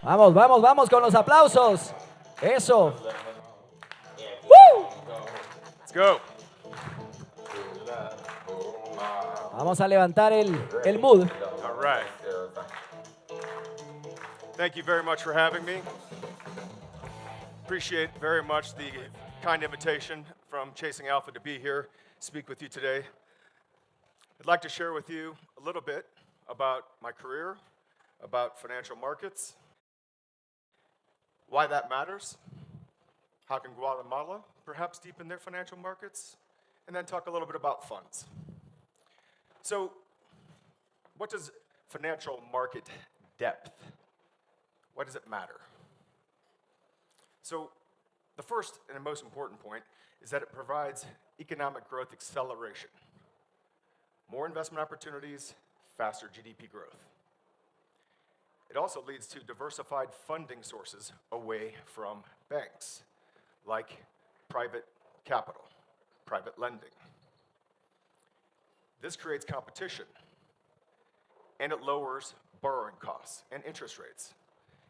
Vamos, vamos, vamos con los aplausos. Eso. ¡Woo! Let's go. Vamos a levantar el mood. All right. Thank you very much for having me. Appreciate very much the kind invitation from Chasing Alpha to be here, speak with you today. I'd like to share with you a little bit about my career, about financial markets, why that matters, how can Guatemala perhaps deepen their financial markets, and then talk a little bit about funds. So, what does financial market depth, why does it matter? So, the first and most important point is that it provides economic growth acceleration. More investment opportunities, faster GDP growth. It also leads to diversified funding sources away from banks, like private capital, private lending. This creates competition, and it lowers borrowing costs and interest rates,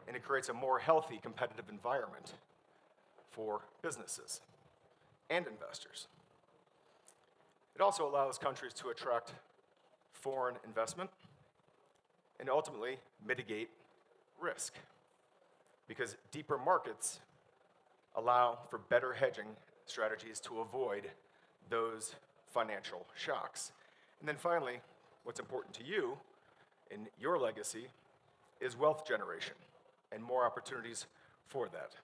and it creates a more healthy competitive environment for businesses and investors. It also allows countries to attract foreign investment and ultimately mitigate risk, because deeper markets allow for better hedging strategies to avoid those financial shocks. And then finally, what's important to you in your legacy is wealth generation and more opportunities for that.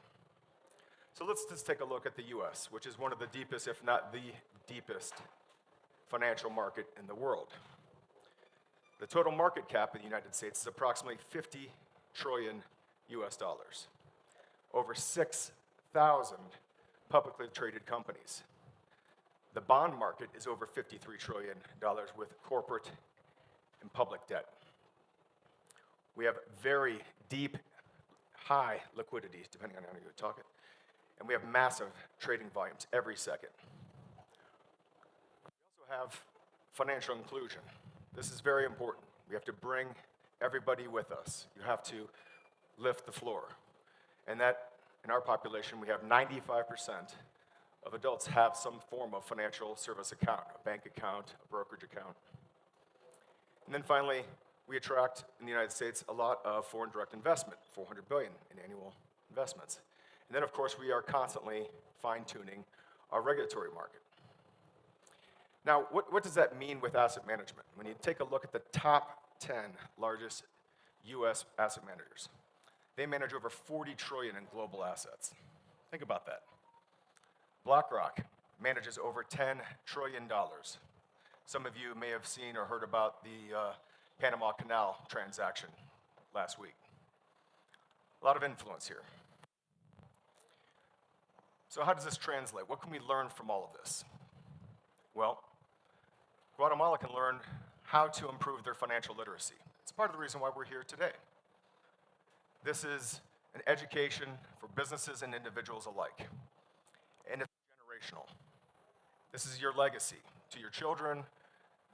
So let's just take a look at the US, which is one of the deepest, if not the deepest, financial market in the world. The total market cap in the United States is approximately 50 trillion US dollars. Over 6,000 publicly traded companies. The bond market is over $53 trillion with corporate and public debt. We have very deep, high liquidity, depending on how you talk it, and we have massive trading volumes every second. We also have financial inclusion. This is very important. We have to bring everybody with us. You have to lift the floor. And that, in our population, we have 95% of adults have some form of financial service account, a bank account, a brokerage account. And then finally, we attract, in the United States, a lot of foreign direct investment, $400 billion in annual investments. And then, of course, we are constantly fine-tuning our regulatory market. Now, what does that mean with asset management? When you take a look at the top 10 largest US asset managers, they manage over 40 trillion in global assets. Think about that. BlackRock manages over $10 trillion. Some of you may have seen or heard about the Panama Canal transaction last week. A lot of influence here. So how does this translate? What can we learn from all of this? Well, Guatemala can learn how to improve their financial literacy. It's part of the reason why we're here today. This is an education for businesses and individuals alike. And it's generational. This is your legacy to your children,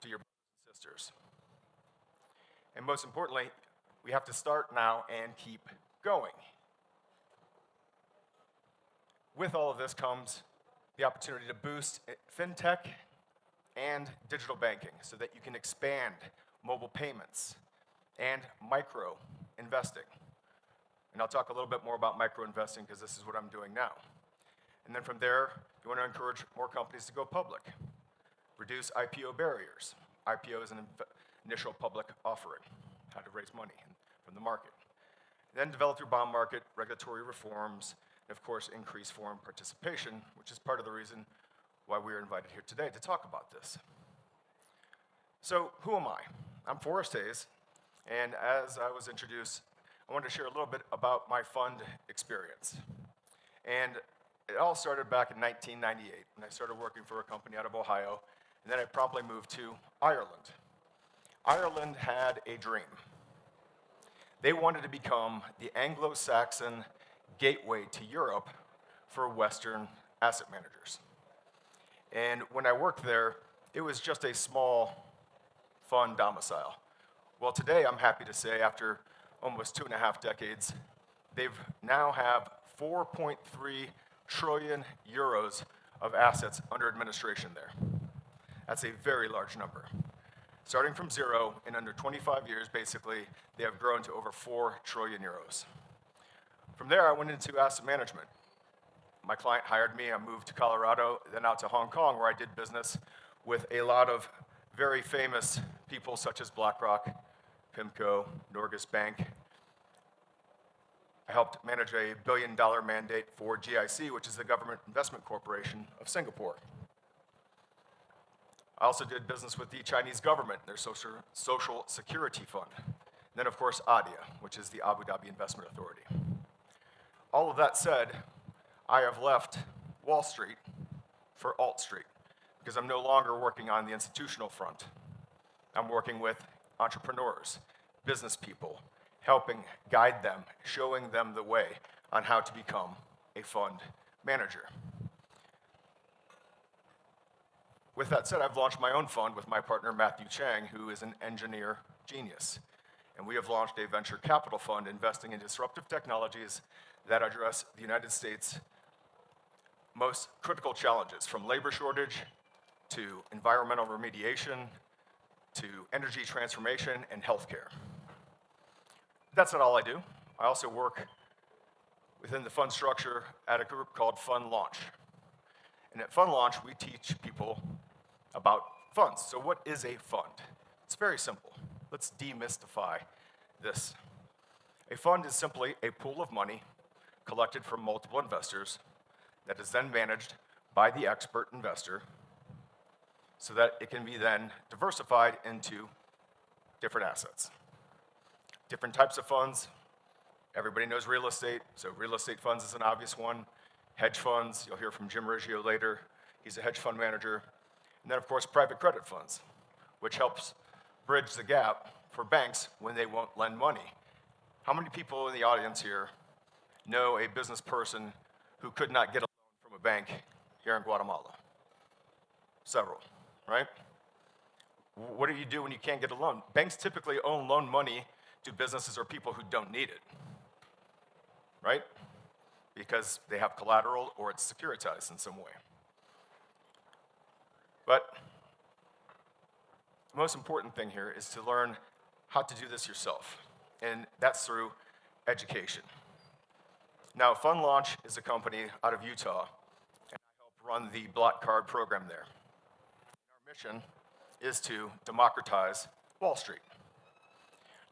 to your brothers and sisters. And most importantly, we have to start now and keep going. With all of this comes the opportunity to boost fintech and digital banking so that you can expand mobile payments and micro investing. And I'll talk a little bit more about micro investing because this is what I'm doing now. And then from there, you want to encourage more companies to go public, reduce IPO barriers. IPO is an initial public offering, how to raise money from the market. Then develop your bond market, regulatory reforms, and of course, increase foreign participation, which is part of the reason why we are invited here today to talk about this. So, who am I? I'm Forrest Hayes, and as I was introduced, I wanted to share a little bit about my fund experience. And it all started back in 1998 when I started working for a company out of Ohio, and then I promptly moved to Ireland. Ireland had a dream. They wanted to become the Anglo-Saxon gateway to Europe for Western asset managers. And when I worked there, it was just a small fund domicile. Well, today I'm happy to say, after almost 2.5 decades, They now have 4.3 trillion euros of assets under administration there. That's a very large number. Starting from zero, in under 25 years, basically, they have grown to over 4 trillion euros. From there, I went into asset management. My client hired me, I moved to Colorado, then out to Hong Kong, where I did business with a lot of very famous people such as BlackRock, PIMCO, Norges Bank. I helped manage a $1 billion mandate for GIC, which is the Government Investment Corporation of Singapore. I also did business with the Chinese government, their social security fund. And then, of course, ADIA, which is the Abu Dhabi Investment Authority. All of that said, I have left Wall Street for Alt Street because I'm no longer working on the institutional front. I'm working with entrepreneurs, business people, helping guide them, showing them the way on how to become a fund manager. With that said, I've launched my own fund with my partner Matthew Chang, who is an engineer genius. And we have launched a venture capital fund investing in disruptive technologies that address the United States' most critical challenges, from labor shortage to environmental remediation to energy transformation and healthcare. That's not all I do. I also work within the fund structure at a group called Fund Launch. And at Fund Launch, we teach people about funds. So what is a fund? It's very simple. Let's demystify this. A fund is simply a pool of money collected from multiple investors that is then managed by the expert investor so that it can be then diversified into different assets. Different types of funds. Everybody knows real estate, so real estate funds is an obvious one. Hedge funds, you'll hear from Jim Riggio later. He's a hedge fund manager. And then, of course, private credit funds, which helps bridge the gap for banks when they won't lend money. How many people in the audience here know a business person who could not get a loan from a bank here in Guatemala? Several, right? What do you do when you can't get a loan? Banks typically loan money to businesses or people who don't need it, right? Because they have collateral or it's securitized in some way. But the most important thing here is to learn how to do this yourself, and that's through education. Now, Fund Launch is a company out of Utah, and I help run the Black Card program there. Our mission is to democratize Wall Street.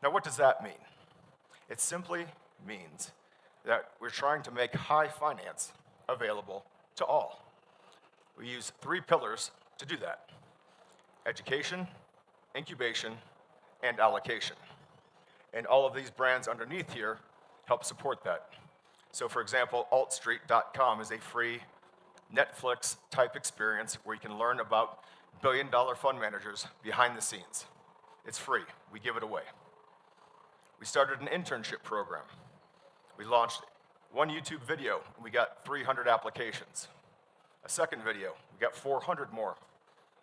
Now, what does that mean? It simply means that we're trying to make high finance available to all. We use 3 pillars to do that: education, incubation, and allocation. And all of these brands underneath here help support that. So for example, altstreet.com is a free Netflix-type experience where you can learn about billion-dollar fund managers behind the scenes. It's free. We give it away. We started an internship program. We launched one YouTube video, and we got 300 applications. A second video, we got 400 more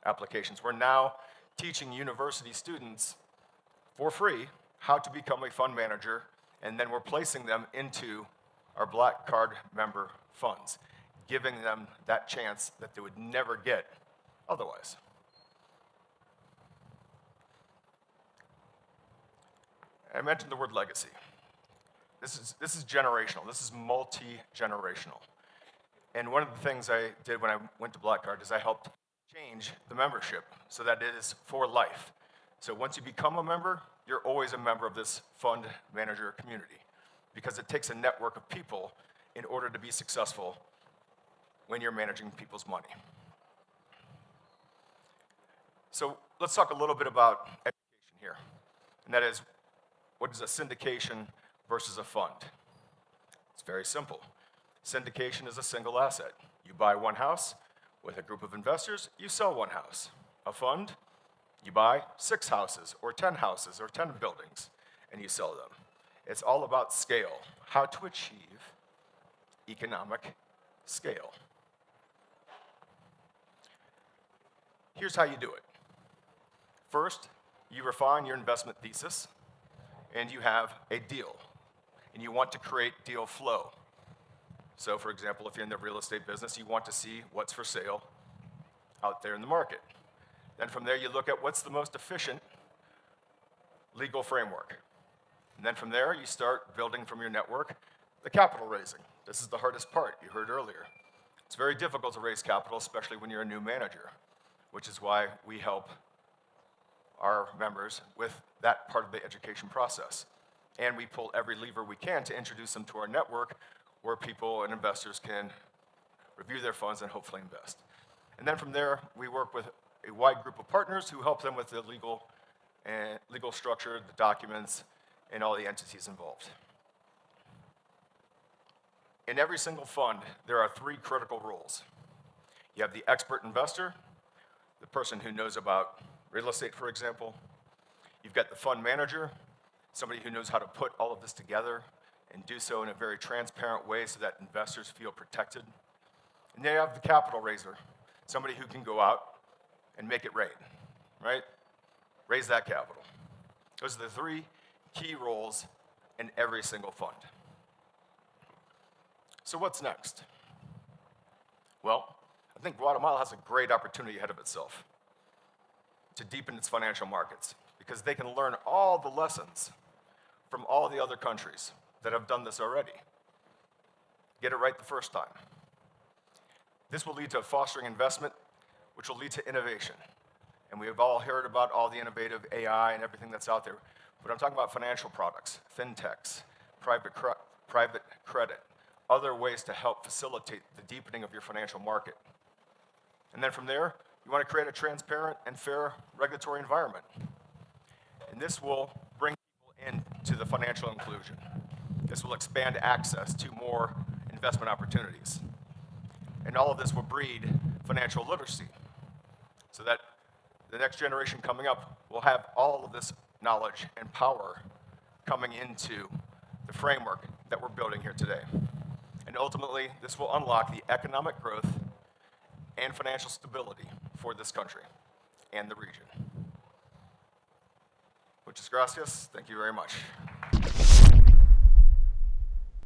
applications. We're now teaching university students for free how to become a fund manager, and then we're placing them into our Black Card member funds, giving them that chance that they would never get otherwise. I mentioned the word legacy. This is generational. This is multi-generational. And one of the things I did when I went to Black Card is I helped change the membership so that it is for life. So once you become a member, you're always a member of this fund manager community, because it takes a network of people in order to be successful when you're managing people's money. So let's talk a little bit about education here, and that is, what is a syndication versus a fund? It's very simple. Syndication is a single asset. You buy one house with a group of investors, you sell one house. A fund, you buy 6 houses or 10 houses or 10 buildings, and you sell them. It's all about scale, how to achieve economic scale. Here's how you do it. First, you refine your investment thesis, and you have a deal. and you want to create deal flow. So for example, if you're in the real estate business, you want to see what's for sale out there in the market. Then from there, you look at what's the most efficient legal framework. And then from there, you start building from your network the capital raising. This is the hardest part, you heard earlier. It's very difficult to raise capital, especially when you're a new manager, which is why we help our members with that part of the education process. And we pull every lever we can to introduce them to our network where people and investors can review their funds and hopefully invest. And then from there, we work with a wide group of partners who help them with the legal structure, the documents, and all the entities involved. In every single fund, there are 3 critical roles. You have the expert investor, the person who knows about real estate, for example. You've got the fund manager, somebody who knows how to put all of this together and do so in a very transparent way so that investors feel protected. And then you have the capital raiser, somebody who can go out and make it rain, right? Raise that capital. Those are the 3 key roles in every single fund. So what's next? Well, I think Guatemala has a great opportunity ahead of itself to deepen its financial markets because they can learn all the lessons from all the other countries that have done this already. Get it right the first time. This will lead to fostering investment, which will lead to innovation. And we have all heard about all the innovative AI and everything that's out there, but I'm talking about financial products, fintechs, private credit, other ways to help facilitate the deepening of your financial market. And then from there, you want to create a transparent and fair regulatory environment. And this will bring people into the financial inclusion. This will expand access to more investment opportunities. And all of this will breed financial literacy so that the next generation coming up will have all of this knowledge and power coming into the framework that we're building here today. And ultimately, this will unlock the economic growth and financial stability for this country and the region. Muchas gracias. Thank you very much.